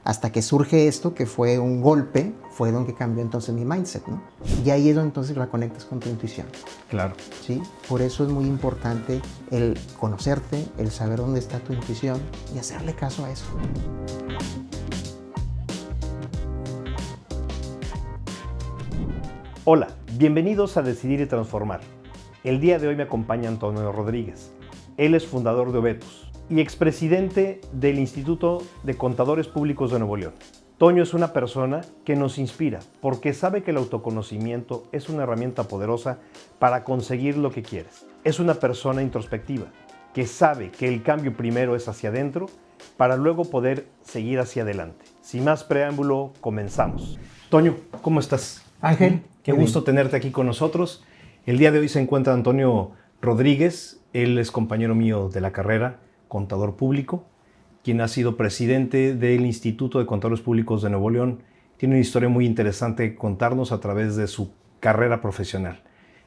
Hasta que surge esto, que fue un golpe, fue donde cambió entonces mi mindset, ¿no? Y ahí es donde entonces la conectas con tu intuición. Claro. ¿Sí? Por eso es muy importante el conocerte, el saber dónde está tu intuición y hacerle caso a eso. Hola, bienvenidos a Decidir y Transformar. El día de hoy me acompaña Antonio Rodríguez. Él es fundador de Obetus y expresidente del Instituto de Contadores Públicos de Nuevo León. Toño es una persona que nos inspira porque sabe que el autoconocimiento es una herramienta poderosa para conseguir lo que quieres. Es una persona introspectiva que sabe que el cambio primero es hacia adentro para luego poder seguir hacia adelante. Sin más preámbulo, comenzamos. Toño, ¿cómo estás? Ángel, Qué gusto tenerte aquí con nosotros. El día de hoy se encuentra Antonio Rodríguez. Él es compañero mío de la carrera, contador público, quien ha sido presidente del Instituto de Contadores Públicos de Nuevo León. Tiene una historia muy interesante que contarnos a través de su carrera profesional.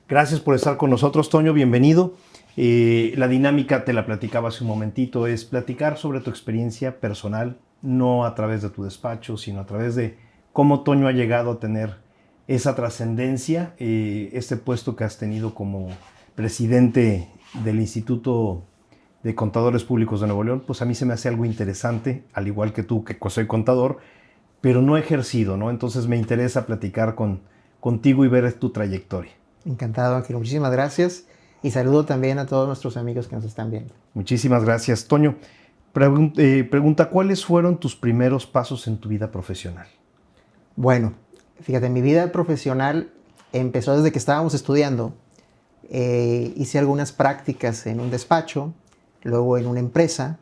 Gracias por estar con nosotros, Toño. Bienvenido. La dinámica, te la platicaba hace un momentito, es platicar sobre tu experiencia personal, no a través de tu despacho, sino a través de cómo Toño ha llegado a tener esa trascendencia, este puesto que has tenido como presidente del Instituto de Contadores Públicos de Nuevo León, pues a mí se me hace algo interesante, al igual que tú, que soy contador, pero no he ejercido, ¿no? Entonces me interesa platicar contigo y ver tu trayectoria. Encantado, Ángel. Muchísimas gracias. Y saludo también a todos nuestros amigos que nos están viendo. Muchísimas gracias. Toño, pregunta, ¿cuáles fueron tus primeros pasos en tu vida profesional? Bueno, fíjate, mi vida profesional empezó desde que estábamos estudiando. Hice algunas prácticas en un despacho, luego en la empresa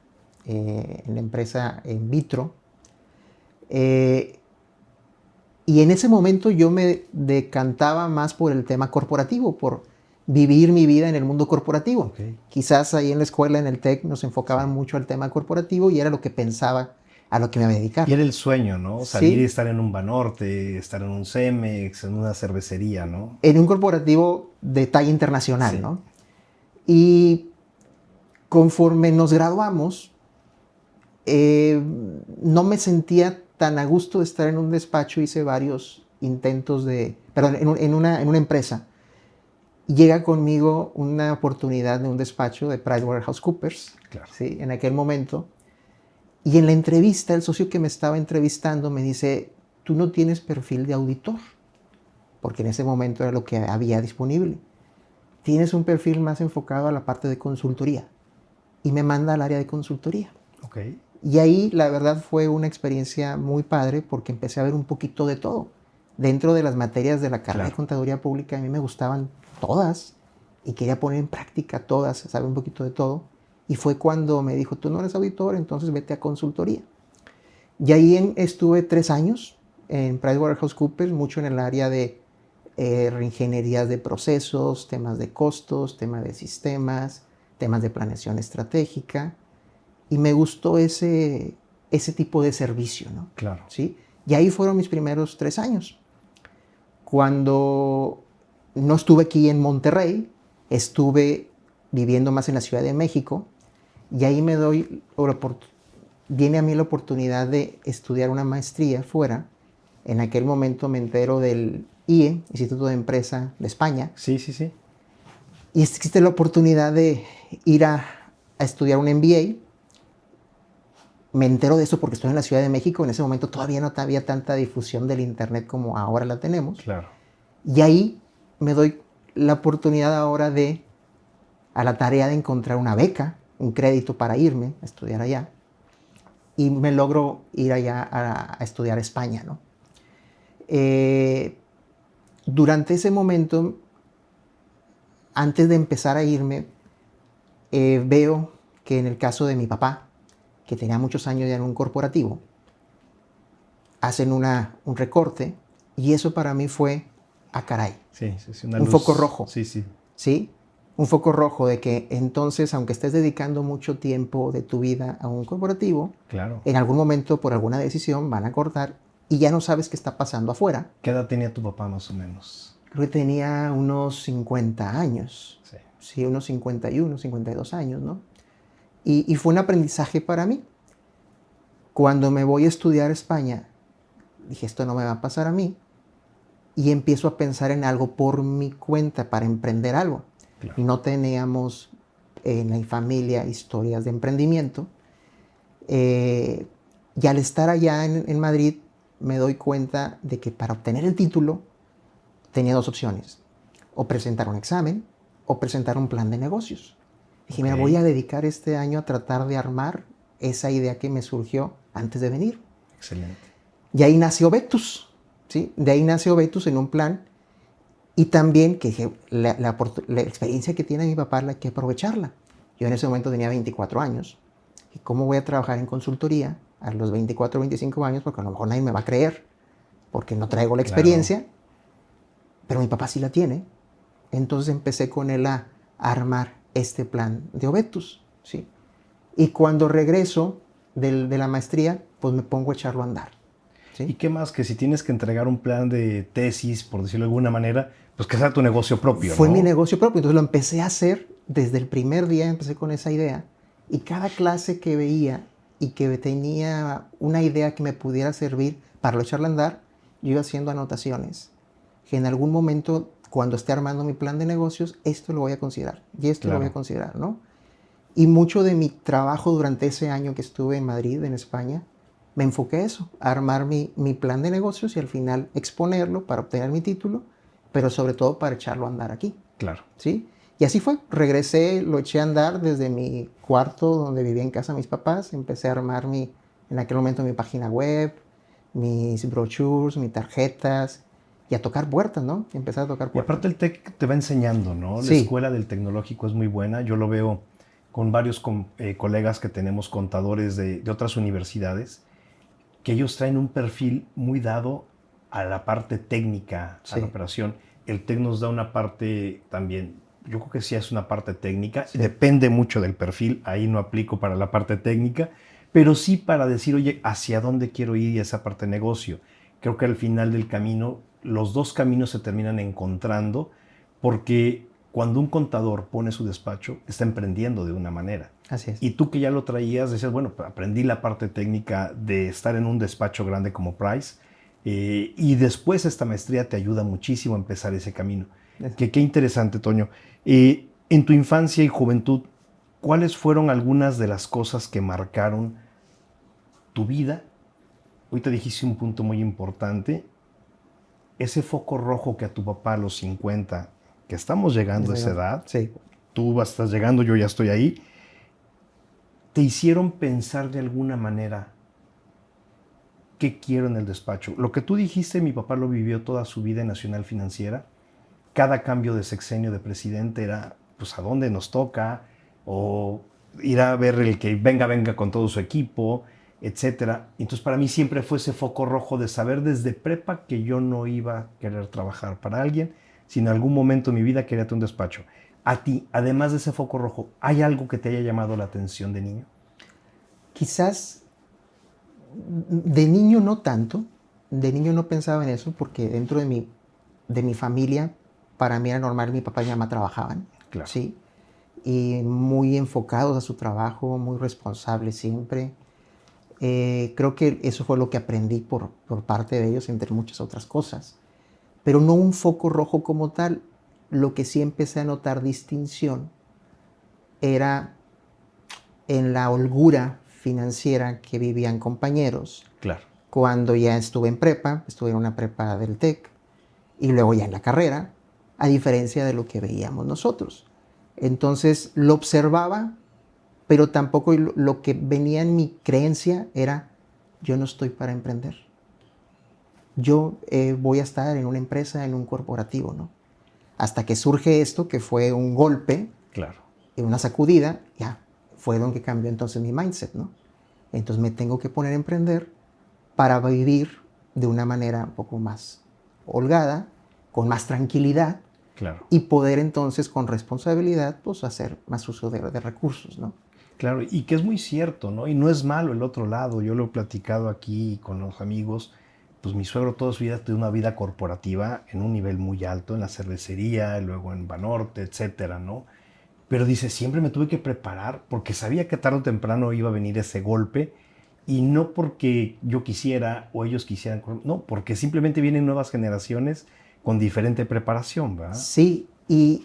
in vitro. Y en ese momento yo me decantaba más por el tema corporativo, por vivir mi vida en el mundo corporativo. Okay. Quizás ahí en la escuela, en el TEC, nos enfocaban mucho al tema corporativo y era lo que pensaba a lo que me iba a dedicar. Y era el sueño, ¿no? Salir Sí. y estar en un Banorte, estar en un Cemex, en una cervecería, ¿no? En un corporativo de talla internacional, Sí. ¿no? Y conforme nos graduamos, no me sentía tan a gusto de estar en un despacho. Hice varios intentos en una empresa. Llega conmigo una oportunidad de un despacho de PricewaterhouseCoopers, Claro. ¿sí? En aquel momento. Y en la entrevista, el socio que me estaba entrevistando me dice, tú no tienes perfil de auditor, porque en ese momento era lo que había disponible. Tienes un perfil más enfocado a la parte de consultoría. Y me manda al área de consultoría. Okay. Y ahí, la verdad, fue una experiencia muy padre porque empecé a ver un poquito de todo. Dentro de las materias de la carrera de Contaduría Pública, a mí me gustaban todas y quería poner en práctica todas, saber un poquito de todo. Y fue cuando me dijo, tú no eres auditor, entonces vete a consultoría. Y ahí estuve 3 años en PricewaterhouseCoopers, mucho en el área de reingenierías de procesos, temas de costos, temas de sistemas, temas de planeación estratégica. Y me gustó ese tipo de servicio, ¿no? Claro. ¿Sí? Y ahí fueron mis primeros 3 años. Cuando no estuve aquí en Monterrey, estuve viviendo más en la Ciudad de México, y ahí viene a mí la oportunidad de estudiar una maestría fuera. En aquel momento me entero del IE, Instituto de Empresa de España. Sí, sí, sí. Y existe la oportunidad de ir a estudiar un MBA. Me entero de eso porque estoy en la Ciudad de México. En ese momento todavía no había tanta difusión del internet como ahora la tenemos. Claro. Y ahí me doy la oportunidad ahora a la tarea de encontrar una beca, un crédito para irme a estudiar allá. Y me logro ir allá a estudiar a España, ¿no? Durante ese momento, antes de empezar a irme, veo que en el caso de mi papá, que tenía muchos años ya en un corporativo, hacen un recorte, y eso para mí fue, caray, Sí, un foco rojo. Sí, sí. ¿Sí? Un foco rojo de que entonces, aunque estés dedicando mucho tiempo de tu vida a un corporativo, Claro. en algún momento, por alguna decisión, van a cortar y ya no sabes qué está pasando afuera. ¿Qué edad tenía tu papá más o menos? Creo que tenía unos 50 años. Sí. Sí, unos 51, 52 años, ¿no? Y fue un aprendizaje para mí. Cuando me voy a estudiar a España, dije, esto no me va a pasar a mí. Y empiezo a pensar en algo por mi cuenta, para emprender algo. Claro. No teníamos en mi familia historias de emprendimiento. Y al estar allá en Madrid, me doy cuenta de que para obtener el título tenía dos opciones. O presentar un examen o presentar un plan de negocios. Dije, mira, voy a dedicar este año a tratar de armar esa idea que me surgió antes de venir. Excelente. Y ahí nació Vetus, ¿sí? De ahí nació Vetus en un plan. Y también que la experiencia que tiene mi papá hay que aprovecharla. Yo en ese momento tenía 24 años. ¿Y cómo voy a trabajar en consultoría a los 24 o 25 años? Porque a lo mejor nadie me va a creer, porque no traigo la experiencia. Claro. Pero mi papá sí la tiene. Entonces empecé con él a armar este plan de Obetus, ¿sí? Y cuando regreso de la maestría, pues me pongo a echarlo a andar, ¿sí? ¿Y qué más? Que si tienes que entregar un plan de tesis, por decirlo de alguna manera, pues que sea tu negocio propio, Fue ¿no? mi negocio propio, entonces lo empecé a hacer desde el primer día, empecé con esa idea. Y cada clase que veía y que tenía una idea que me pudiera servir para echarla a andar, yo iba haciendo anotaciones. Que en algún momento, cuando esté armando mi plan de negocios, esto lo voy a considerar y esto lo voy a considerar, ¿no? Y mucho de mi trabajo durante ese año que estuve en Madrid, en España, me enfoqué a eso, a armar mi plan de negocios y al final exponerlo para obtener mi título, pero sobre todo para echarlo a andar aquí. Claro. ¿Sí? Y así fue. Regresé, lo eché a andar desde mi cuarto donde vivía en casa de mis papás. Empecé a armar en aquel momento mi página web, mis brochures, mis tarjetas y a tocar puertas, ¿no? Empecé a tocar puertas. Y aparte el TEC te va enseñando, ¿no? Sí. La escuela del tecnológico es muy buena. Yo lo veo con varios colegas que tenemos contadores de otras universidades, que ellos traen un perfil muy dado a la parte técnica, a la operación. El TEC nos da una parte también, yo creo que sí es una parte técnica, depende mucho del perfil, ahí no aplico para la parte técnica, pero sí para decir, oye, ¿hacia dónde quiero ir y esa parte de negocio? Creo que al final del camino, los dos caminos se terminan encontrando, porque cuando un contador pone su despacho, está emprendiendo de una manera. Así es. Y tú que ya lo traías, decías, bueno, aprendí la parte técnica de estar en un despacho grande como Price, y después esta maestría te ayuda muchísimo a empezar ese camino. Qué interesante, Toño. En tu infancia y juventud, ¿cuáles fueron algunas de las cosas que marcaron tu vida? Hoy te dijiste un punto muy importante. Ese foco rojo que a tu papá a los 50, que estamos llegando a esa edad, tú estás llegando, yo ya estoy ahí, te hicieron pensar de alguna manera qué quiero en el despacho. Lo que tú dijiste, mi papá lo vivió toda su vida en Nacional Financiera. Cada cambio de sexenio de presidente era, pues, a dónde nos toca, o ir a ver el que venga con todo su equipo, etcétera. Entonces, para mí siempre fue ese foco rojo de saber desde prepa que yo no iba a querer trabajar para alguien, sino en algún momento de mi vida quería tener un despacho. A ti, además de ese foco rojo, ¿hay algo que te haya llamado la atención de niño? Quizás de niño no tanto. De niño no pensaba en eso porque dentro de mi familia, para mí era normal, mi papá y mi mamá trabajaban. Claro. ¿Sí? Y muy enfocados a su trabajo, muy responsables siempre. Creo que eso fue lo que aprendí por parte de ellos, entre muchas otras cosas. Pero no un foco rojo como tal. Lo que sí empecé a notar distinción era en la holgura financiera que vivían compañeros. Claro. Cuando ya estuve en prepa, estuve en una prepa del TEC, y luego ya en la carrera, a diferencia de lo que veíamos nosotros. Entonces lo observaba, pero tampoco lo que venía en mi creencia era, yo no estoy para emprender. Yo voy a estar en una empresa, en un corporativo, ¿no? Hasta que surge esto, que fue un golpe, claro, una sacudida, ya fue donde cambió entonces mi mindset, ¿no? Entonces me tengo que poner a emprender para vivir de una manera un poco más holgada, con más tranquilidad, claro, y poder entonces con responsabilidad pues hacer más uso de recursos, ¿no? Claro, y que es muy cierto, ¿no? Y no es malo el otro lado. Yo lo he platicado aquí con los amigos. Pues mi suegro toda su vida tuvo una vida corporativa en un nivel muy alto, en la cervecería, luego en Banorte, etcétera, ¿no? Pero dice, siempre me tuve que preparar porque sabía que tarde o temprano iba a venir ese golpe Y no porque yo quisiera o ellos quisieran, no, porque simplemente vienen nuevas generaciones con diferente preparación, ¿verdad? Sí, y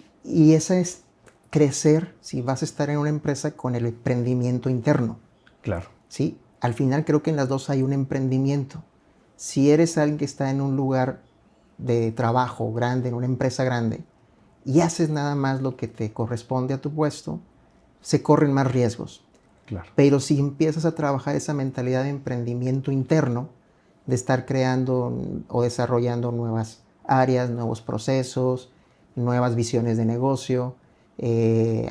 esa es crecer si vas a estar en una empresa con el emprendimiento interno. Claro. ¿Sí? Al final creo que en las dos hay un emprendimiento. Si eres alguien que está en un lugar de trabajo grande, en una empresa grande, y haces nada más lo que te corresponde a tu puesto, se corren más riesgos. Claro. Pero si empiezas a trabajar esa mentalidad de emprendimiento interno, de estar creando o desarrollando nuevas áreas, nuevos procesos, nuevas visiones de negocio,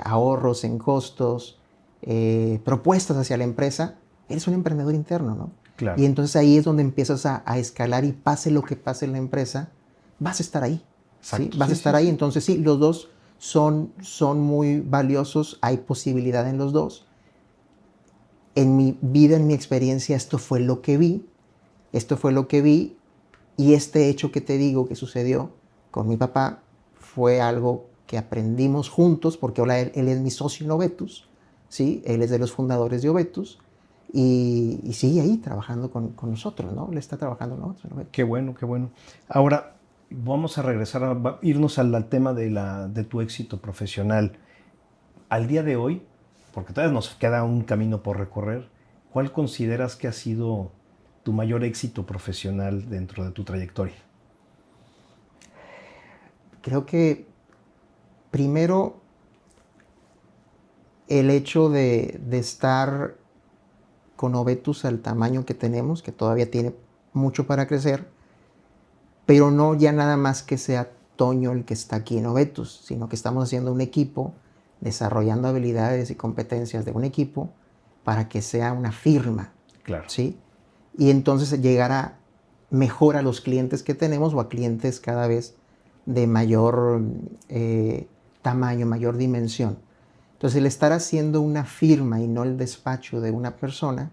ahorros en costos, propuestas hacia la empresa, eres un emprendedor interno, ¿no? Claro. Y entonces ahí es donde empiezas a escalar y pase lo que pase en la empresa, vas a estar ahí. ¿Sí? Exacto. Vas Sí, a estar sí, ahí. sí. Entonces sí, los dos son muy valiosos, hay posibilidad en los dos. En mi vida, en mi experiencia, esto fue lo que vi, y este hecho que te digo que sucedió con mi papá fue algo que aprendimos juntos, porque ahora él es mi socio en Obetus, ¿sí? Él es de los fundadores de Obetus, y sigue ahí trabajando con nosotros, ¿no? Él está trabajando con nosotros en Obetus. Qué bueno, qué bueno. Ahora, vamos a regresar, irnos al tema de tu éxito profesional. Al día de hoy, porque todavía nos queda un camino por recorrer, ¿cuál consideras que ha sido tu mayor éxito profesional dentro de tu trayectoria? Creo que primero el hecho de estar con Obetus al tamaño que tenemos, que todavía tiene mucho para crecer, pero no ya nada más que sea Toño el que está aquí en Obetus, sino que estamos haciendo un equipo, desarrollando habilidades y competencias de un equipo para que sea una firma, Claro. ¿sí? Y entonces llegar a mejor a los clientes que tenemos o a clientes cada vez de mayor tamaño, mayor dimensión. Entonces el estar haciendo una firma y no el despacho de una persona,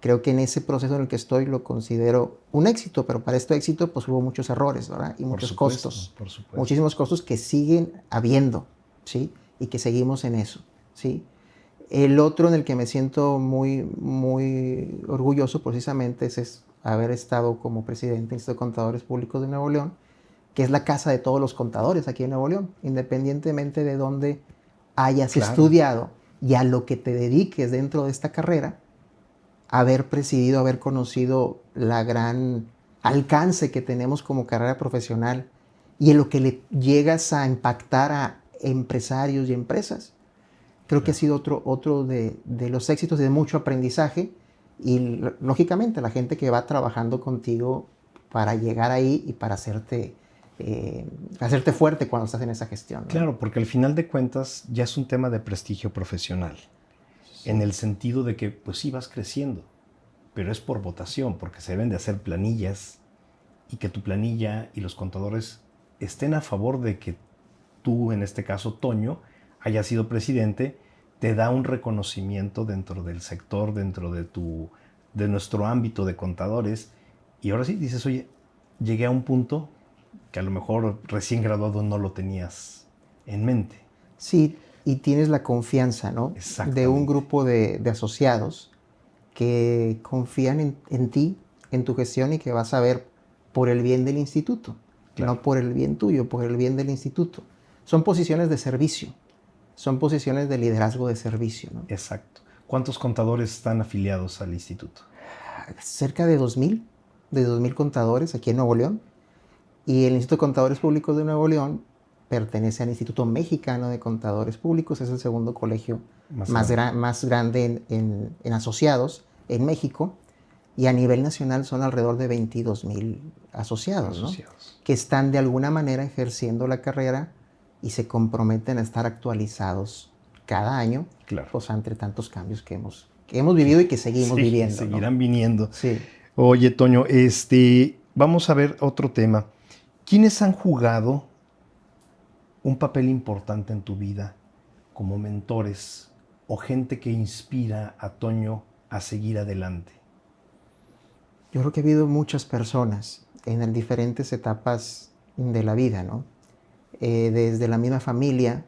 creo que en ese proceso en el que estoy lo considero un éxito, pero para este éxito pues hubo muchos errores, ¿verdad? Y muchos costos, por supuesto. muchísimos costos que siguen habiendo, ¿sí? Y que seguimos en eso, ¿sí? El otro en el que me siento muy, muy orgulloso precisamente es haber estado como presidente del Instituto de Contadores Públicos de Nuevo León, que es la casa de todos los contadores aquí en Nuevo León, independientemente de dónde hayas estudiado y a lo que te dediques dentro de esta carrera, haber presidido, haber conocido la gran alcance que tenemos como carrera profesional y en lo que le llegas a impactar a empresarios y empresas. Creo que ha sido otro de los éxitos y de mucho aprendizaje y lógicamente la gente que va trabajando contigo para llegar ahí y para hacerte fuerte cuando estás en esa gestión, ¿no? Claro, porque al final de cuentas ya es un tema de prestigio profesional, sí, en el sentido de que pues sí vas creciendo, pero es por votación, porque se deben de hacer planillas y que tu planilla y los contadores estén a favor de que tú, en este caso Toño, hayas sido presidente, te da un reconocimiento dentro del sector, dentro de nuestro ámbito de contadores, y ahora sí dices, oye, llegué a un punto que a lo mejor recién graduado no lo tenías en mente. Sí, y tienes la confianza, ¿no? De un grupo de asociados que confían en ti, en tu gestión y que vas a ver por el bien del instituto, claro, no por el bien tuyo, por el bien del instituto. Son posiciones de servicio, son posiciones de liderazgo de servicio, ¿no? Exacto. ¿Cuántos contadores están afiliados al instituto? Cerca de 2,000 contadores aquí en Nuevo León. Y el Instituto de Contadores Públicos de Nuevo León pertenece al Instituto Mexicano de Contadores Públicos, es el segundo colegio más grande en asociados en México, y a nivel nacional son alrededor de 22,000 asociados, ¿no? Que están de alguna manera ejerciendo la carrera y se comprometen a estar actualizados cada año, claro, pues entre tantos cambios que hemos vivido y que seguimos viviendo. Seguirán, ¿no?, viniendo. Sí. Oye, Toño, vamos a ver otro tema. ¿Quiénes han jugado un papel importante en tu vida como mentores o gente que inspira a Toño a seguir adelante? Yo creo que ha habido muchas personas en diferentes etapas de la vida, ¿no? Desde la misma familia,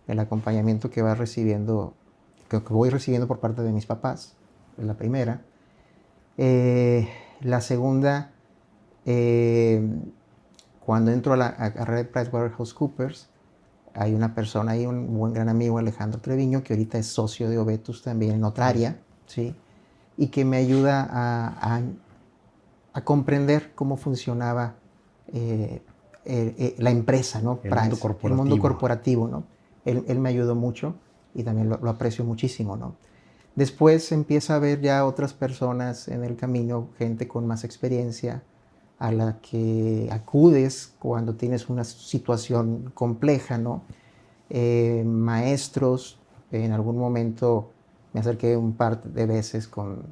el acompañamiento que vas recibiendo que voy recibiendo por parte de mis papás, es la primera. La segunda, cuando entro a la carrera de PricewaterhouseCoopers, hay una persona ahí, un buen gran amigo, Alejandro Treviño, que ahorita es socio de Obetus también en otra área, ¿sí? Y que me ayuda a comprender cómo funcionaba la empresa, ¿no? El mundo Price, corporativo. el mundo corporativo, ¿no? Él me ayudó mucho y también lo aprecio muchísimo, ¿no? Después empieza a ver ya otras personas en el camino, gente con más experiencia, a la que acudes cuando tienes una situación compleja, ¿no? Maestros, en algún momento me acerqué un par de veces con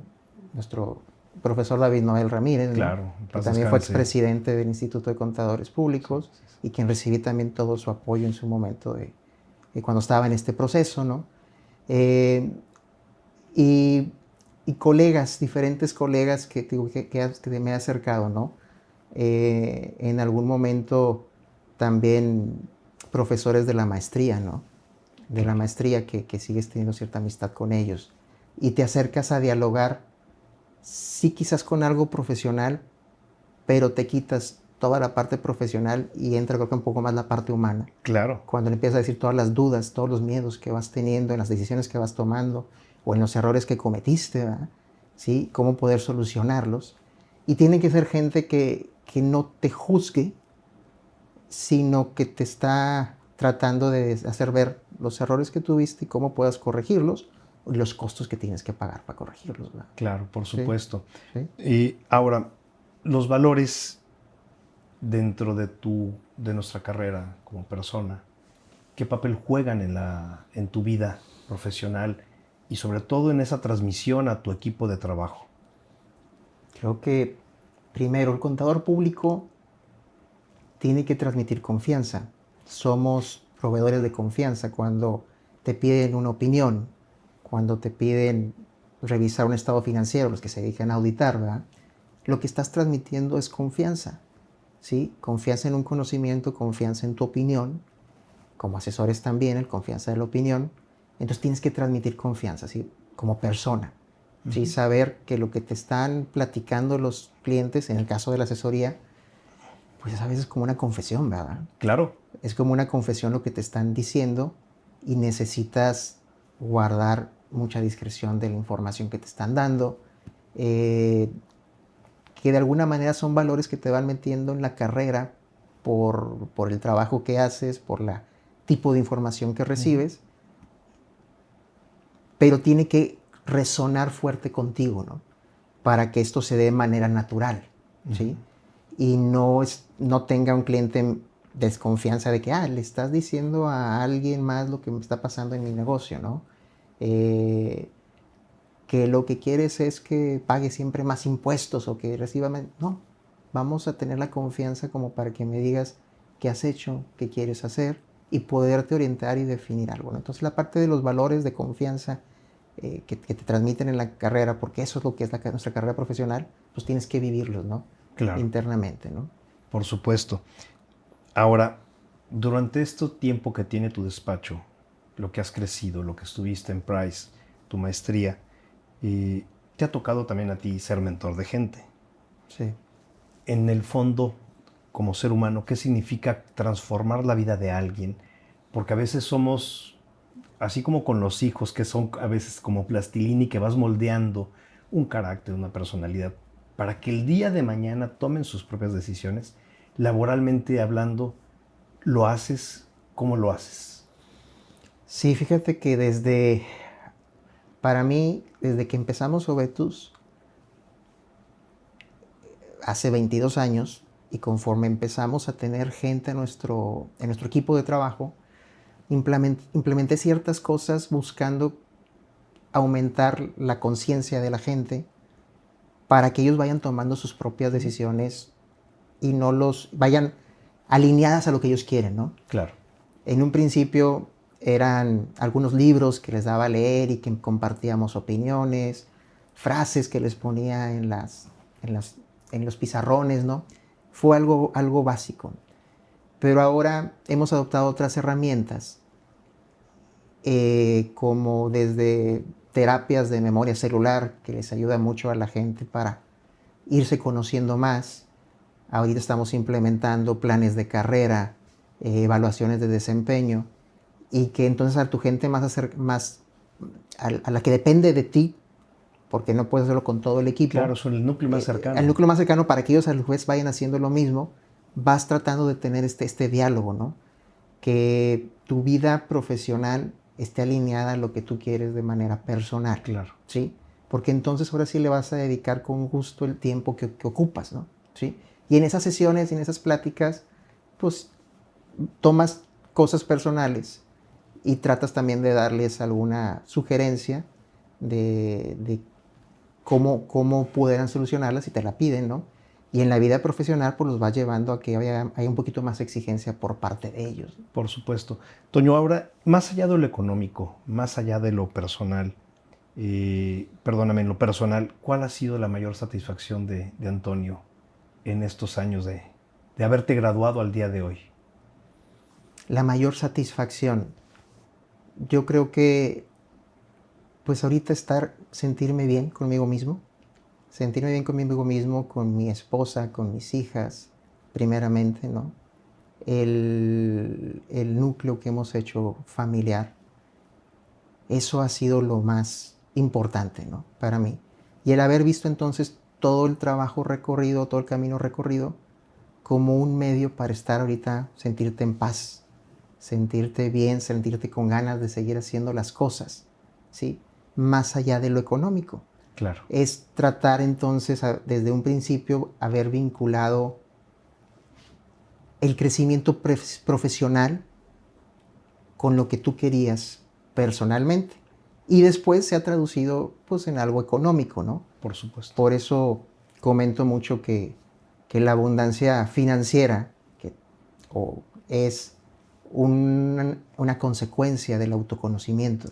nuestro profesor David Noel Ramírez, ¿no? Claro, Que también fue expresidente del Instituto de Contadores Públicos, y quien recibí también todo su apoyo en su momento de cuando estaba en este proceso, ¿no? Y colegas, diferentes colegas que me he acercado, ¿no? En algún momento también profesores de la maestría, ¿no? De la maestría que sigues teniendo cierta amistad con ellos. Y te acercas a dialogar, sí quizás con algo profesional, pero te quitas toda la parte profesional y entra creo que un poco más la parte humana. Claro. Cuando le empiezas a decir todas las dudas, todos los miedos que vas teniendo en las decisiones que vas tomando o en los errores que cometiste, ¿verdad? ¿Sí? Cómo poder solucionarlos. Y tiene que ser gente que no te juzgue, sino que te está tratando de hacer ver los errores que tuviste y cómo puedas corregirlos y los costos que tienes que pagar para corregirlos, ¿verdad? Claro, por supuesto. ¿Sí? Y ahora, los valores dentro de nuestra carrera como persona, ¿qué papel juegan en tu vida profesional y sobre todo en esa transmisión a tu equipo de trabajo? Creo que primero el contador público tiene que transmitir confianza. Somos proveedores de confianza cuando te piden una opinión, cuando te piden revisar un estado financiero, los que se dedican a auditar, ¿verdad? Lo que estás transmitiendo es confianza, ¿sí? Confianza en un conocimiento, confianza en tu opinión, como asesores también, el confianza de la opinión. Entonces tienes que transmitir confianza, ¿sí? Como persona, ¿sí? Saber que lo que te están platicando los clientes, en el caso de la asesoría, pues a veces es como una confesión, ¿verdad? Claro. Es como una confesión lo que te están diciendo y necesitas guardar mucha discreción de la información que te están dando, que de alguna manera son valores que te van metiendo en la carrera por el trabajo que haces, por el tipo de información que recibes, pero tiene que resonar fuerte contigo, ¿no? Para que esto se dé de manera natural, ¿sí? Y no tenga un cliente desconfianza de que, le estás diciendo a alguien más lo que me está pasando en mi negocio, ¿no? Que lo que quieres es que pague siempre más impuestos o que reciba más. No, vamos a tener la confianza como para que me digas qué has hecho, qué quieres hacer y poderte orientar y definir algo, ¿no? Entonces la parte de los valores de confianza que te transmiten en la carrera, porque eso es lo que es nuestra carrera profesional, pues tienes que vivirlos, ¿no? Claro. Internamente, ¿no? Por supuesto. Ahora, durante este tiempo que tiene tu despacho, lo que has crecido, lo que estuviste en Price, tu maestría, te ha tocado también a ti ser mentor de gente. Sí. En el fondo, como ser humano, ¿qué significa transformar la vida de alguien? Porque a veces somos, así como con los hijos, que son a veces como plastilina y que vas moldeando un carácter, una personalidad, para que el día de mañana tomen sus propias decisiones, laboralmente hablando, ¿lo haces? ¿Cómo lo haces? Sí, fíjate que para mí, desde que empezamos Obetus, hace 22 años, y conforme empezamos a tener gente en nuestro equipo de trabajo, implementé ciertas cosas buscando aumentar la conciencia de la gente para que ellos vayan tomando sus propias decisiones y no los vayan alineadas a lo que ellos quieren, ¿no? Claro. En un principio eran algunos libros que les daba a leer y que compartíamos opiniones, frases que les ponía en los pizarrones, ¿no? Fue algo básico. Pero ahora hemos adoptado otras herramientas como desde terapias de memoria celular, que les ayuda mucho a la gente para irse conociendo más. Ahorita estamos implementando planes de carrera, evaluaciones de desempeño, y que entonces a tu gente más a la que depende de ti, porque no puedes hacerlo con todo el equipo. Claro, son el núcleo más cercano. El núcleo más cercano, para que ellos a la vez vayan haciendo lo mismo, vas tratando de tener este diálogo, ¿no? Que tu vida profesional esté alineada a lo que tú quieres de manera personal. Claro. ¿Sí? Porque entonces ahora sí le vas a dedicar con gusto el tiempo que ocupas, ¿no? ¿Sí? Y en esas sesiones, en esas pláticas, pues tomas cosas personales y tratas también de darles alguna sugerencia de cómo pudieran solucionarlas si te la piden, ¿no? Y en la vida profesional, pues los vas llevando a que haya un poquito más exigencia por parte de ellos. Por supuesto. Toño, ahora, más allá de lo económico, más allá de lo personal, perdóname, en lo personal, ¿cuál ha sido la mayor satisfacción de Antonio en estos años de haberte graduado al día de hoy? La mayor satisfacción, yo creo que, pues ahorita sentirme bien conmigo mismo, con mi esposa, con mis hijas, primeramente, ¿no? El núcleo que hemos hecho familiar, eso ha sido lo más importante, ¿no? Para mí. Y el haber visto entonces todo el trabajo recorrido, todo el camino recorrido, como un medio para estar ahorita, sentirte en paz, sentirte bien, sentirte con ganas de seguir haciendo las cosas, ¿sí? Más allá de lo económico. Claro. Es tratar entonces, desde un principio, haber vinculado el crecimiento profesional con lo que tú querías personalmente. Y después se ha traducido pues en algo económico, ¿no? Por supuesto. Por eso comento mucho que la abundancia financiera es una consecuencia del autoconocimiento.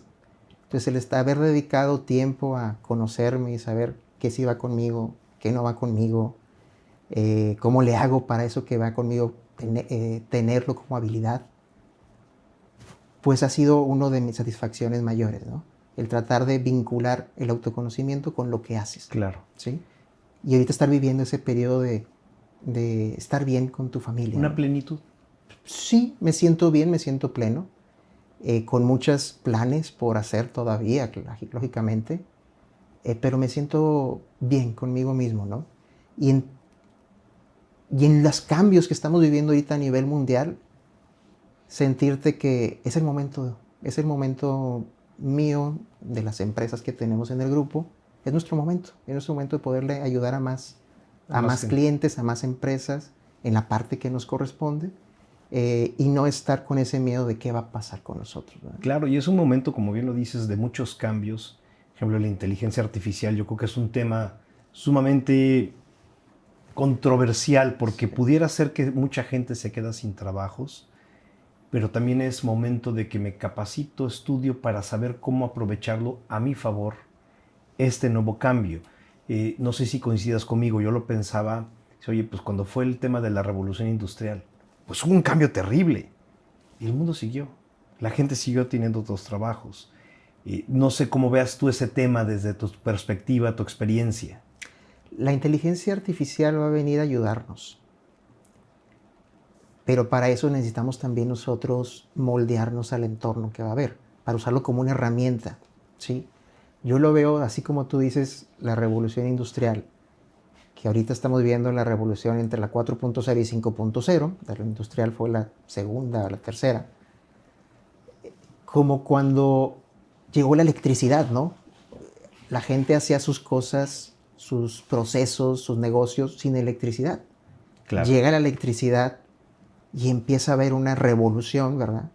Entonces el haber dedicado tiempo a conocerme y saber qué sí va conmigo, qué no va conmigo, cómo le hago para eso que va conmigo, tenerlo como habilidad, pues ha sido una de mis satisfacciones mayores, ¿no? El tratar de vincular el autoconocimiento con lo que haces. Claro. ¿Sí? Y ahorita estar viviendo ese periodo de estar bien con tu familia. ¿Una ¿no? plenitud? Sí, me siento bien, me siento pleno, con muchos planes por hacer todavía, lógicamente, pero me siento bien conmigo mismo, ¿no? Y en los cambios que estamos viviendo ahorita a nivel mundial, sentirte que es el momento mío, de las empresas que tenemos en el grupo, es nuestro momento de poderle ayudar a más clientes, a más empresas, en la parte que nos corresponde, y no estar con ese miedo de qué va a pasar con nosotros, ¿verdad? Claro, y es un momento, como bien lo dices, de muchos cambios. Por ejemplo, la inteligencia artificial, yo creo que es un tema sumamente controversial, porque pudiera ser que mucha gente se queda sin trabajos, pero también es momento de que me capacito, estudio para saber cómo aprovecharlo a mi favor, este nuevo cambio. No sé si coincidas conmigo, yo lo pensaba, oye, pues cuando fue el tema de la revolución industrial, pues hubo un cambio terrible y el mundo siguió. La gente siguió teniendo otros trabajos. No sé cómo veas tú ese tema desde tu perspectiva, tu experiencia. La inteligencia artificial va a venir a ayudarnos, pero para eso necesitamos también nosotros moldearnos al entorno que va a haber, para usarlo como una herramienta, ¿sí? Yo lo veo así como tú dices, la revolución industrial, que ahorita estamos viendo la revolución entre la 4.0 y 5.0, la industrial fue la segunda o la tercera, como cuando llegó la electricidad, ¿no? La gente hacía sus cosas, sus procesos, sus negocios sin electricidad. Claro. Llega la electricidad y empieza a haber una revolución, ¿verdad?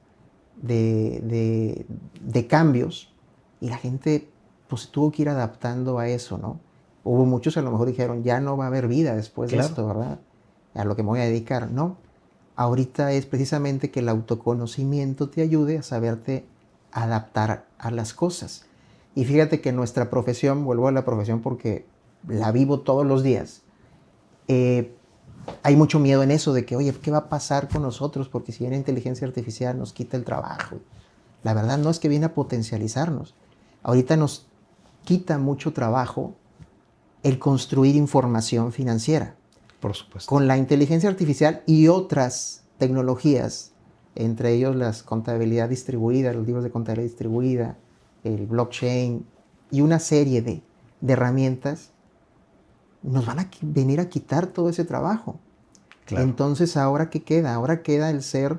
De cambios, y la gente pues tuvo que ir adaptando a eso, ¿no? Hubo muchos a lo mejor dijeron, ya no va a haber vida después de esto, ¿verdad? A lo que me voy a dedicar. No, ahorita es precisamente que el autoconocimiento te ayude a saberte adaptar a las cosas. Y fíjate que nuestra profesión, vuelvo a la profesión porque la vivo todos los días, hay mucho miedo en eso de que, oye, ¿qué va a pasar con nosotros? Porque si viene inteligencia artificial nos quita el trabajo. La verdad no, es que viene a potencializarnos. Ahorita nos quita mucho trabajo el construir información financiera. Por supuesto. Con la inteligencia artificial y otras tecnologías, entre ellos las contabilidad distribuida, los libros de contabilidad distribuida, el blockchain y una serie de herramientas, nos van a venir a quitar todo ese trabajo. Claro. Entonces, ¿ahora qué queda? Ahora queda el ser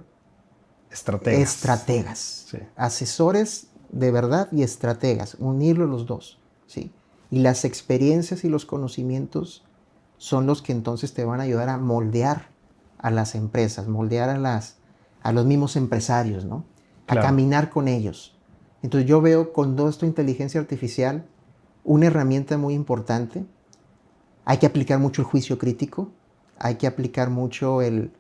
estrategas. Sí. Asesores de verdad y estrategas, unirlo los dos, ¿sí? Y las experiencias y los conocimientos son los que entonces te van a ayudar a moldear a las empresas, moldear a los mismos empresarios, ¿no? A caminar con ellos. Entonces yo veo con todo esto inteligencia artificial una herramienta muy importante. Hay que aplicar mucho el juicio crítico, hay que aplicar mucho el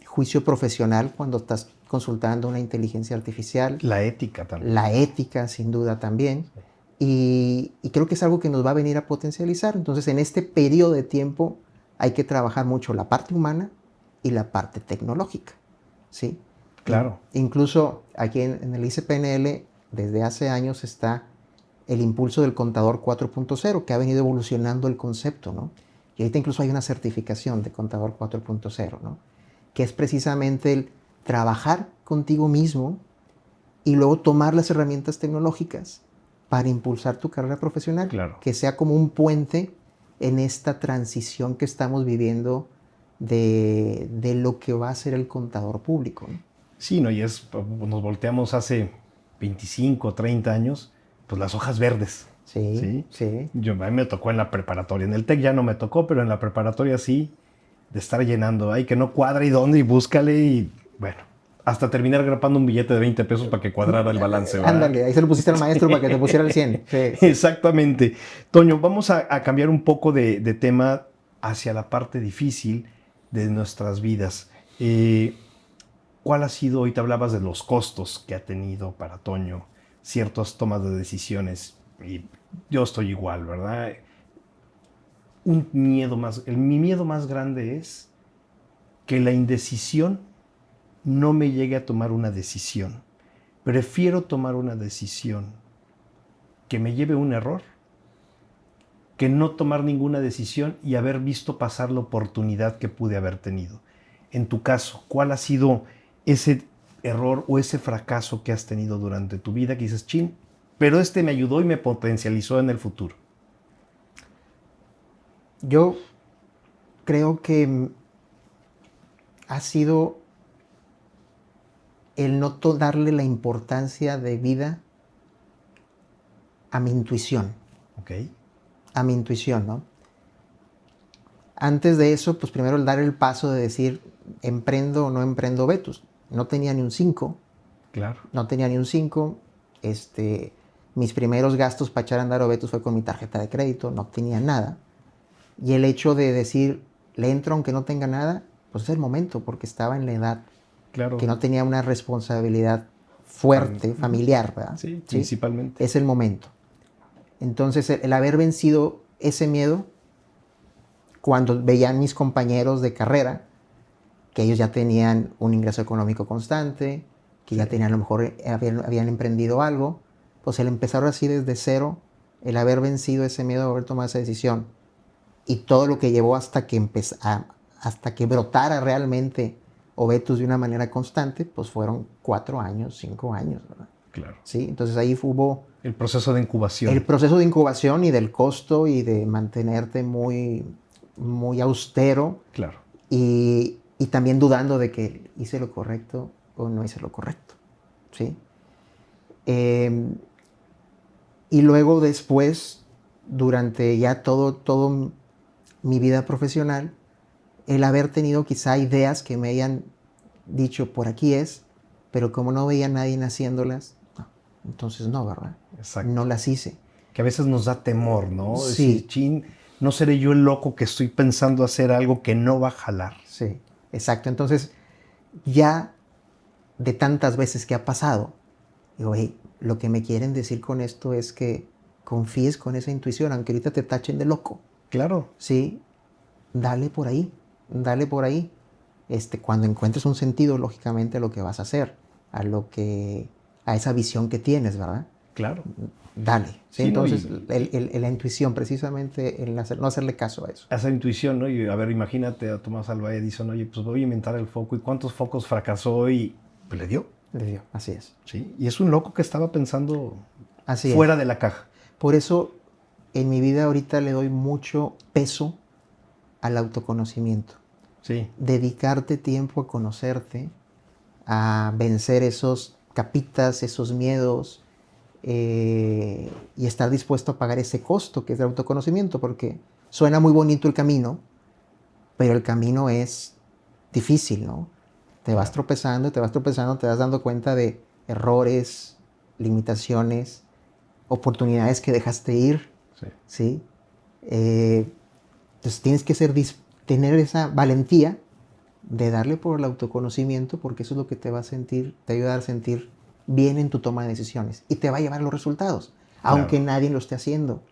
juicio profesional cuando estás consultando una inteligencia artificial. La ética también. La ética, sin duda, también. Sí. Y creo que es algo que nos va a venir a potencializar. Entonces, en este periodo de tiempo hay que trabajar mucho la parte humana y la parte tecnológica, ¿sí? Claro. Incluso aquí en el ICPNL, desde hace años está el impulso del contador 4.0, que ha venido evolucionando el concepto, ¿no? Y ahorita incluso hay una certificación de contador 4.0, ¿no? Que es precisamente el trabajar contigo mismo y luego tomar las herramientas tecnológicas para impulsar tu carrera profesional. Claro. Que sea como un puente en esta transición que estamos viviendo de lo que va a ser el contador público, ¿no? Sí, ¿no? Y nos volteamos hace 25, 30 años, pues las hojas verdes. Sí, ¿sí? sí. A mí me tocó en la preparatoria. En el TEC ya no me tocó, pero en la preparatoria sí, de estar llenando. Ay, que no cuadra y dónde, y búscale, y bueno, hasta terminar grapando un billete de 20 pesos para que cuadrara el balance, ¿verdad? Ándale, ahí se lo pusiste al maestro para que te pusiera el 100. Sí, sí. Exactamente. Toño, vamos a cambiar un poco de tema hacia la parte difícil de nuestras vidas. ¿Cuál ha sido, hoy te hablabas de los costos que ha tenido para Toño ciertas tomas de decisiones? Y yo estoy igual, ¿verdad? Mi miedo más grande es que la indecisión no me llegue a tomar una decisión. Prefiero tomar una decisión que me lleve a un error que no tomar ninguna decisión y haber visto pasar la oportunidad que pude haber tenido. En tu caso, ¿cuál ha sido ese error o ese fracaso que has tenido durante tu vida que dices, chin, pero me ayudó y me potencializó en el futuro? Yo creo que ha sido el no darle la importancia de vida a mi intuición. Ok. A mi intuición, ¿no? Antes de eso, pues primero el dar el paso de decir, ¿emprendo o no emprendo Vetus? No tenía ni un 5. Claro. No tenía ni un 5. Mis primeros gastos para echar a andar Vetus fue con mi tarjeta de crédito, no tenía nada. Y el hecho de decir, le entro aunque no tenga nada, pues es el momento, porque estaba en la edad. Claro. Que no tenía una responsabilidad fuerte, familiar, ¿verdad? Sí, principalmente. Es el momento. Entonces, el haber vencido ese miedo, cuando veían mis compañeros de carrera, que ellos ya tenían un ingreso económico constante, que ya tenían, a lo mejor habían emprendido algo, pues el empezar así desde cero, el haber vencido ese miedo, haber tomado esa decisión, y todo lo que llevó hasta que brotara realmente Ovetus de una manera constante, pues fueron 4 años, 5 años, ¿verdad? Claro. Sí, entonces ahí hubo el proceso de incubación. El proceso de incubación y del costo y de mantenerte muy, muy austero. Claro. Y también dudando de que hice lo correcto o no hice lo correcto, ¿sí? Y luego después, durante ya todo mi vida profesional, el haber tenido quizá ideas que me hayan dicho, por aquí es, pero como no veía a nadie haciéndolas, no, entonces no, ¿verdad? Exacto. No las hice. Que a veces nos da temor, ¿no? Sí. Decir, chin, no seré yo el loco que estoy pensando hacer algo que no va a jalar. Sí, exacto. Entonces, ya de tantas veces que ha pasado, digo, hey, lo que me quieren decir con esto es que confíes con esa intuición, aunque ahorita te tachen de loco. Claro. Sí, dale por ahí, dale por ahí. Cuando encuentres un sentido, lógicamente, lo que vas a hacer. a esa visión que tienes, ¿verdad? Claro. Dale. ¿Sí? Sí, ¿no? Entonces, la intuición, precisamente, no hacerle caso a eso. Esa intuición, ¿no? Y a ver, imagínate a Tomás Alva Edison, oye, pues voy a inventar el foco. ¿Y cuántos focos fracasó? Y pues le dio. Le dio, así es. Sí. Y es un loco que estaba pensando Así fuera es. de la caja. Por eso, en mi vida ahorita le doy mucho peso al autoconocimiento. Sí. Dedicarte tiempo a conocerte, a vencer esos capitas, esos miedos, y estar dispuesto a pagar ese costo que es el autoconocimiento, porque suena muy bonito el camino, pero el camino es difícil, ¿no? Te vas tropezando, te vas dando cuenta de errores, limitaciones, oportunidades que dejaste ir, Sí. ¿sí? Entonces tienes que tener esa valentía de darle por el autoconocimiento, porque eso es lo que te va a ayudar a sentir bien en tu toma de decisiones y te va a llevar a los resultados, aunque nadie lo esté haciendo,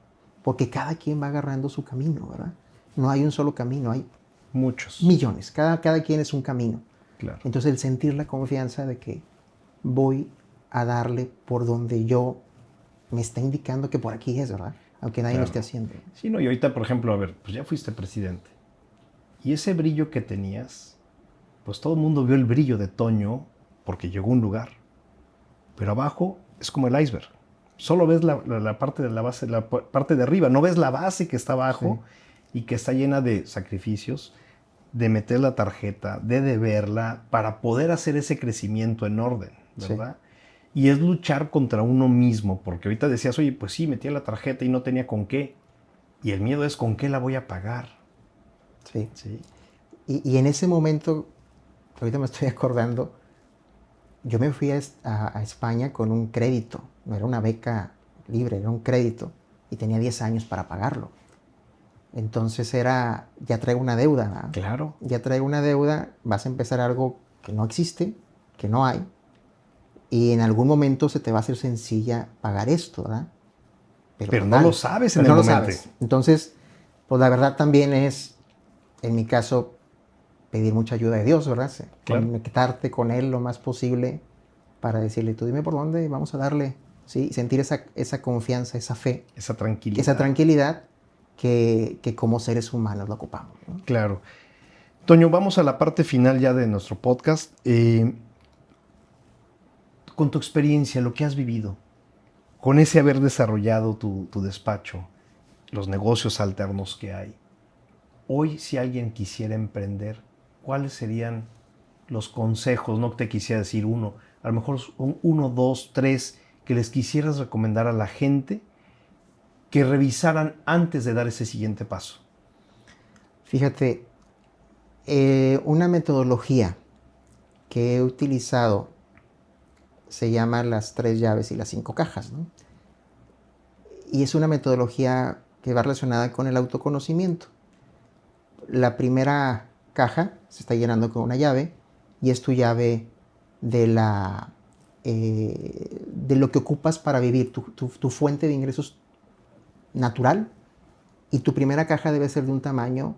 porque cada quien va agarrando su camino, ¿verdad? No hay un solo camino, hay Muchos. millones, cada quien es un camino. Claro. Entonces el sentir la confianza de que voy a darle por donde yo me está indicando que por aquí es, ¿verdad? Aunque nadie lo esté haciendo. Sí, no, y ahorita, por ejemplo, a ver, pues ya fuiste presidente. Y ese brillo que tenías, pues todo el mundo vio el brillo de Toño porque llegó a un lugar. Pero abajo es como el iceberg. Solo ves la parte de la base, la parte de arriba. No ves la base que está abajo y que está llena de sacrificios, de meter la tarjeta, de deberla, para poder hacer ese crecimiento en orden, ¿verdad? Y es luchar contra uno mismo, porque ahorita decías, oye, pues sí, metí la tarjeta y no tenía con qué. Y el miedo es con qué la voy a pagar. Sí. Sí. Y en ese momento, ahorita me estoy acordando, yo me fui a España con un crédito, no era una beca libre, era un crédito, y tenía 10 años para pagarlo. Entonces ya traigo una deuda, ¿verdad? Claro. Ya traigo una deuda, vas a empezar algo que no existe, que no hay, y en algún momento se te va a hacer sencilla pagar esto, ¿verdad? Pero no lo sabes en el no lo momento. sabes. Entonces, pues la verdad también es, en mi caso, pedir mucha ayuda de Dios, ¿verdad? Conectarte con Él lo más posible para decirle, tú dime por dónde, vamos a darle, ¿sí? Sentir esa confianza, esa fe. Esa tranquilidad. Esa tranquilidad que como seres humanos lo ocupamos, ¿no? Claro. Toño, vamos a la parte final ya de nuestro podcast. Con tu experiencia, lo que has vivido, con ese haber desarrollado tu despacho, los negocios alternos que hay, hoy si alguien quisiera emprender, ¿cuáles serían los consejos? No te quisiera decir uno, a lo mejor uno, dos, tres, que les quisieras recomendar a la gente que revisaran antes de dar ese siguiente paso. Fíjate, una metodología que he utilizado se llama las 3 llaves y las 5 cajas, ¿no? Y es una metodología que va relacionada con el autoconocimiento. La primera caja se está llenando con una llave y es tu llave de lo que ocupas para vivir, tu fuente de ingresos natural, y tu primera caja debe ser de un tamaño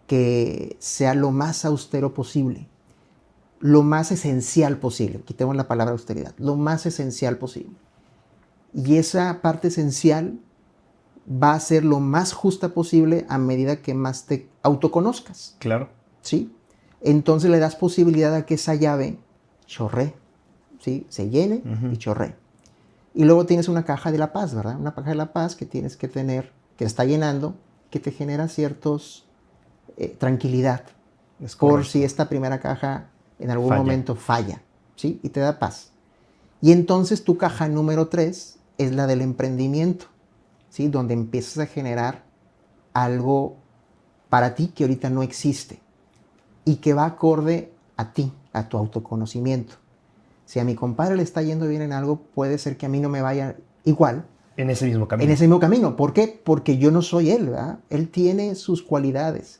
que sea lo más austero posible, lo más esencial posible. Quitemos la palabra austeridad, lo más esencial posible. Y esa parte esencial va a ser lo más justa posible a medida que más te autoconozcas. Claro. ¿Sí? Entonces le das posibilidad a que esa llave chorree, ¿sí? Se llene y chorree. Y luego tienes una caja de la paz, ¿verdad? Una caja de la paz que tienes que tener, que está llenando, que te genera ciertos tranquilidad. Por si esta primera caja en algún momento falla, ¿sí? Y te da paz. Y entonces tu caja número 3 es la del emprendimiento, ¿sí? Donde empiezas a generar algo para ti que ahorita no existe y que va acorde a ti, a tu autoconocimiento. Si a mi compadre le está yendo bien en algo, puede ser que a mí no me vaya igual. En ese mismo camino. En ese mismo camino. ¿Por qué? Porque yo no soy él, ¿verdad? Él tiene sus cualidades.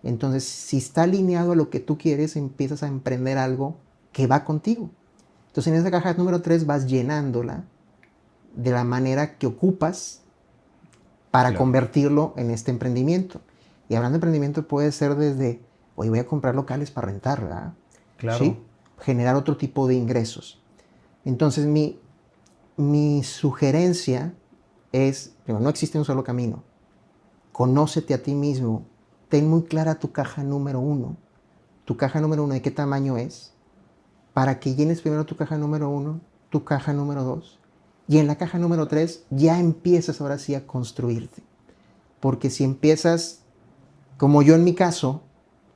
Entonces, si está alineado a lo que tú quieres, empiezas a emprender algo que va contigo. Entonces, en esa caja número 3 vas llenándola de la manera que ocupas para convertirlo en este emprendimiento. Y hablando de emprendimiento, puede ser desde, oye, voy a comprar locales para rentar, ¿verdad? Claro. ¿Sí? generar otro tipo de ingresos. Entonces mi sugerencia es, primero, no existe un solo camino. Conócete a ti mismo, ten muy clara tu caja número 1. Tu caja número 1, ¿de qué tamaño es? Para que llenes primero tu caja número 1, tu caja número 2, y en la caja número 3 ya empiezas ahora sí a construirte. Porque si empiezas, como yo en mi caso,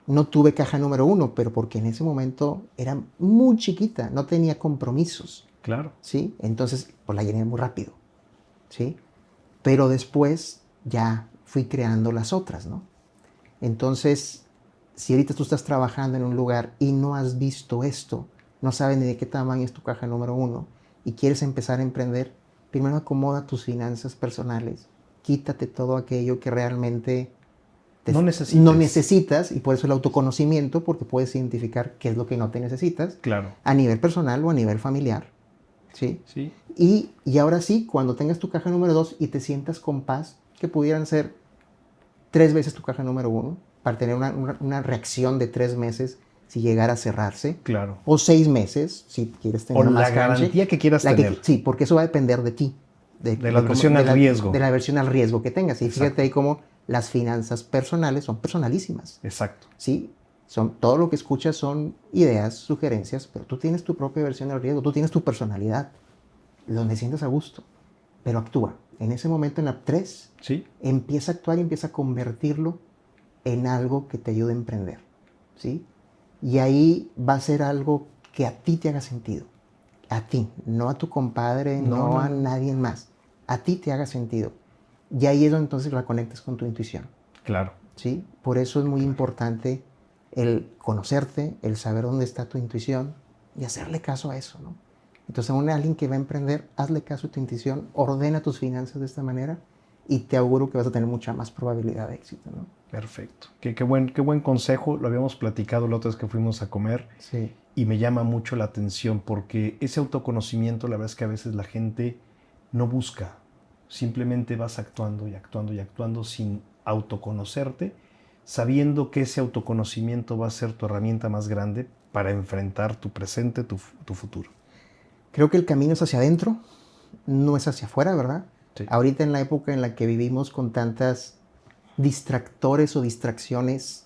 no tuve caja número 1, pero porque en ese momento era muy chiquita, no tenía compromisos. Claro. ¿Sí? Entonces, pues la llené muy rápido. ¿Sí? Pero después ya fui creando las otras, ¿no? Entonces, si ahorita tú estás trabajando en un lugar y no has visto esto, no sabes ni de qué tamaño es tu caja número 1 y quieres empezar a emprender, primero acomoda tus finanzas personales, quítate todo aquello que realmente no necesitas, y por eso el autoconocimiento, porque puedes identificar qué es lo que no te necesitas, claro, a nivel personal o a nivel familiar. ¿Sí? Sí. Y ahora sí, cuando tengas tu caja número 2 y te sientas con paz, que pudieran ser 3 veces tu caja número 1, para tener una reacción de 3 meses si llegara a cerrarse. Claro. O 6 meses, si quieres tener o más la garantía que quieras tener. sí, porque eso va a depender de ti. De la aversión al riesgo. De la aversión al riesgo que tengas. Y fíjate ahí cómo las finanzas personales son personalísimas. Exacto. ¿Sí? Todo lo que escuchas son ideas, sugerencias, pero tú tienes tu propia versión al riesgo, tú tienes tu personalidad, donde sientes a gusto, pero actúa. En ese momento, en la 3, ¿Sí? empieza a actuar y empieza a convertirlo en algo que te ayude a emprender. ¿Sí? Y ahí va a ser algo que a ti te haga sentido. A ti, no a tu compadre, no a nadie más. A ti te haga sentido. Y ahí es donde entonces la conectas con tu intuición. Claro. ¿Sí? Por eso es muy importante el conocerte, el saber dónde está tu intuición y hacerle caso a eso, ¿no? Entonces, a alguien que va a emprender, hazle caso a tu intuición, ordena tus finanzas de esta manera y te auguro que vas a tener mucha más probabilidad de éxito, ¿no? Perfecto. Qué buen consejo. Lo habíamos platicado la otra vez que fuimos a comer. Sí. Y me llama mucho la atención porque ese autoconocimiento, la verdad es que a veces la gente no busca. Simplemente vas actuando y actuando y actuando sin autoconocerte, sabiendo que ese autoconocimiento va a ser tu herramienta más grande para enfrentar tu presente, tu futuro. Creo que el camino es hacia adentro, no es hacia afuera, ¿verdad? Sí. Ahorita en la época en la que vivimos con tantas distractores o distracciones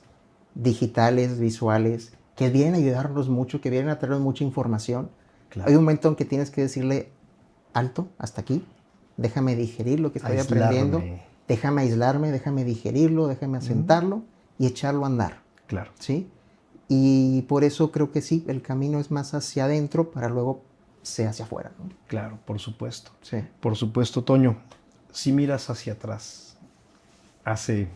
digitales, visuales, que vienen a ayudarnos mucho, que vienen a traernos mucha información. Claro. Hay un momento en que tienes que decirle, alto, hasta aquí, déjame digerir lo que estoy aprendiendo, déjame aislarme, déjame digerirlo, déjame asentarlo y echarlo a andar. Claro. ¿Sí? Y por eso creo que sí, el camino es más hacia adentro para luego ser hacia afuera, ¿no? Claro, por supuesto. Sí. Por supuesto, Toño. Si miras hacia atrás, hace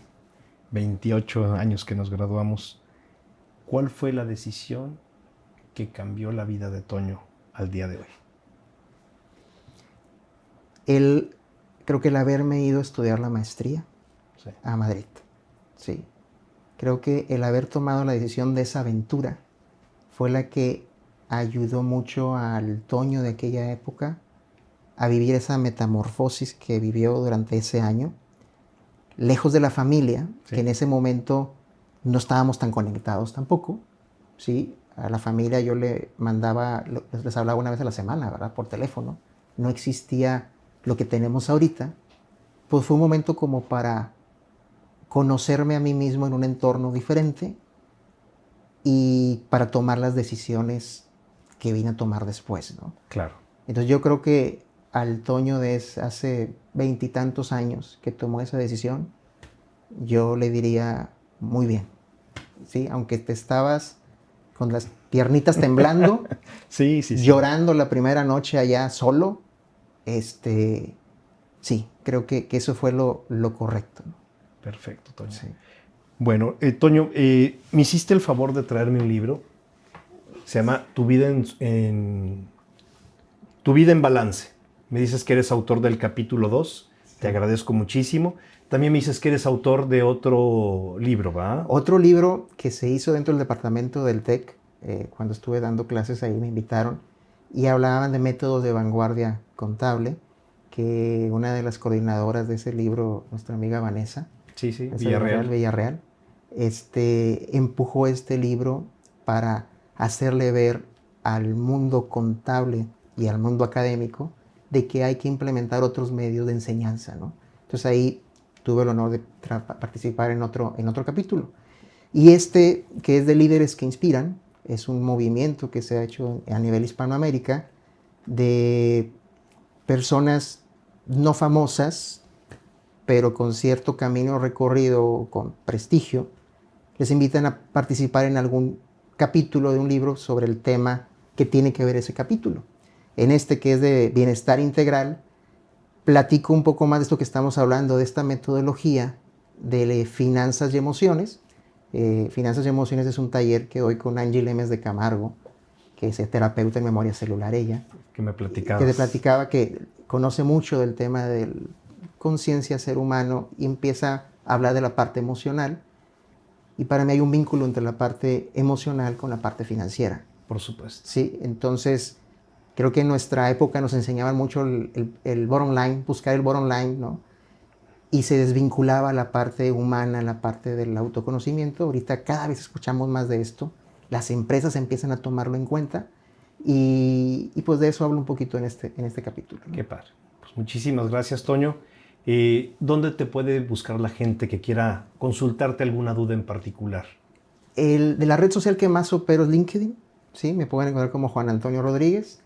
28 años que nos graduamos, ¿cuál fue la decisión que cambió la vida de Toño al día de hoy? Creo que el haberme ido a estudiar la maestría a Madrid. Sí. Creo que el haber tomado la decisión de esa aventura fue la que ayudó mucho al Toño de aquella época a vivir esa metamorfosis que vivió durante ese año, lejos de la familia, que en ese momento no estábamos tan conectados tampoco, ¿sí? A la familia yo les hablaba una vez a la semana, ¿verdad? Por teléfono. No existía lo que tenemos ahorita. Pues fue un momento como para conocerme a mí mismo en un entorno diferente y para tomar las decisiones que vine a tomar después, ¿no? Claro. Entonces yo creo que al Toño de hace 20 y tantos años que tomó esa decisión, yo le diría muy bien, ¿sí? Aunque te estabas con las piernitas temblando, sí. llorando la primera noche allá solo, sí, creo que eso fue lo correcto, ¿no? Perfecto, Toño. Sí. Bueno, Toño, me hiciste el favor de traerme un libro. Se llama Tu vida en balance. Me dices que eres autor del capítulo 2. Sí. Te agradezco muchísimo. También me dices que eres autor de otro libro, ¿va? Otro libro que se hizo dentro del departamento del TEC. Cuando estuve dando clases ahí me invitaron y hablaban de métodos de vanguardia contable, que una de las coordinadoras de ese libro, nuestra amiga Vanessa, Villarreal, empujó este libro para hacerle ver al mundo contable y al mundo académico de que hay que implementar otros medios de enseñanza, ¿no? Entonces ahí tuve el honor de participar en otro capítulo. Y este, que es de Líderes que Inspiran, es un movimiento que se ha hecho a nivel Hispanoamérica de personas no famosas, pero con cierto camino recorrido, con prestigio. Les invitan a participar en algún capítulo de un libro sobre el tema que tiene que ver ese capítulo. En este, que es de bienestar integral, platico un poco más de esto que estamos hablando, de esta metodología de finanzas y emociones. Finanzas y emociones es un taller que doy con Angie Lemes de Camargo, que es terapeuta en memoria celular ella. Que me platicabas. Que te platicaba que conoce mucho del tema de conciencia, ser humano, y empieza a hablar de la parte emocional. Y para mí hay un vínculo entre la parte emocional con la parte financiera. Por supuesto. Sí, entonces creo que en nuestra época nos enseñaban mucho el bottom line, buscar el bottom line, ¿no? Y se desvinculaba la parte humana, la parte del autoconocimiento. Ahorita cada vez escuchamos más de esto. Las empresas empiezan a tomarlo en cuenta y pues de eso hablo un poquito en este capítulo, ¿no? Qué padre. Pues muchísimas gracias, Toño. ¿Dónde te puede buscar la gente que quiera consultarte alguna duda en particular? De la red social que más opero es LinkedIn. ¿Sí? Me pueden encontrar como Juan Antonio Rodríguez.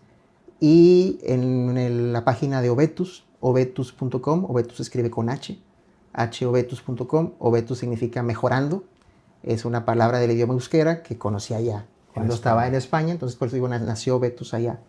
Y en la página de Obetus, obetus.com. Obetus se escribe con H, hobetus.com. Obetus significa mejorando. Es una palabra del idioma euskera que conocí allá cuando estaba en España. Entonces, por eso digo, nació Obetus allá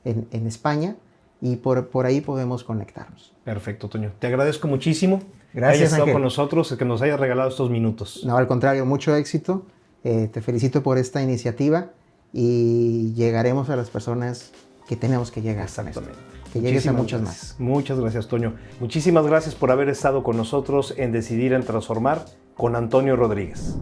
en España. Y por ahí podemos conectarnos. Perfecto, Toño. Te agradezco muchísimo. Gracias, que hayas estado Ángel. con nosotros, que nos hayas regalado estos minutos. No, al contrario, mucho éxito. Te felicito por esta iniciativa y llegaremos a las personas que tenemos que llegar. Exactamente. Que llegues a muchas gracias. más. Muchas gracias, Toño. Muchísimas gracias por haber estado con nosotros en Decidir en Transformar con Antonio Rodríguez.